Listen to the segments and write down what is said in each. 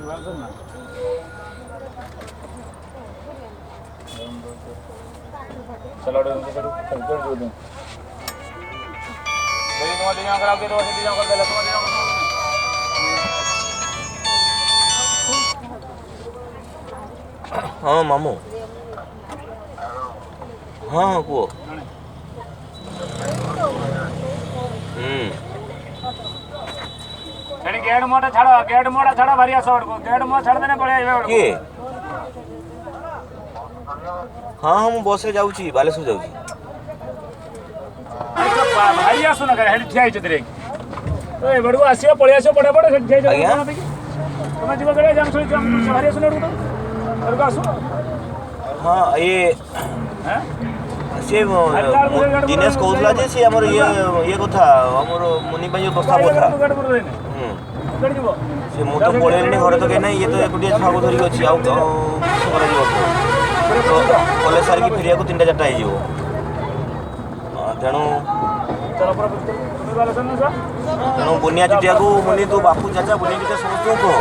चलो हाँ मामू हाँ हाँ कुह गेट मोटा छाड़ भारी आस गेट मोटा छाड़ देने पड़े किए हाँ हाँ मुझे बस जाऊँगी बालेश्वर जाऊँगी भारी आसु ना हेडी ठिया हिचतरे ए बडगु आसियो पळे आसियो पडे पडे ठिया हिचतरे तुम जीव करे जाम छोड़ी भारी आसु ना बडगु आसु हाँ ये हैं से दिनेश कहला जे से हमर ये कथा हमर मुनि भाई प्रस्ताव कथा से मु तो पळेनी घर तो के नहीं ये तो एकुटिया छागो धरी अछि आउ कर जीव कॉलेज सारी की फेरिया को 3टा 4टा हे जीव तेणु तेणु बुनिया चुटिया को मुनि तो बापू चाचा बुनिया चुटिया समस्त को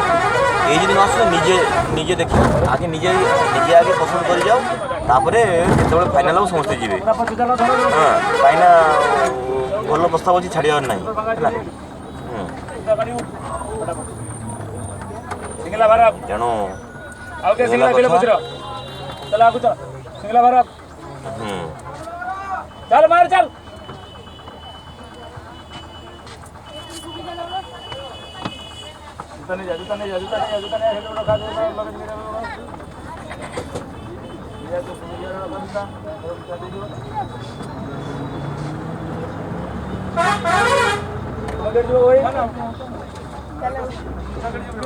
ये दिन आस निजे निजे देख आगे निजे निजे आगे पसंद कर जाओ तापरे जेतबे फाइनल हो समस्त जीवे हां काइना भलो प्रस्ताव अछि छाड़ियार नाही सिंगला भारत तेणु आउ के सिंगला बिले पुछरो चल आगु चल सिंगला भारत चल मार चल जूता नहीं हेड उड़ा खा दे लगन मेरा ये तो सुनिया बनता कर दीजिए मगर जो वही ना चलो चलो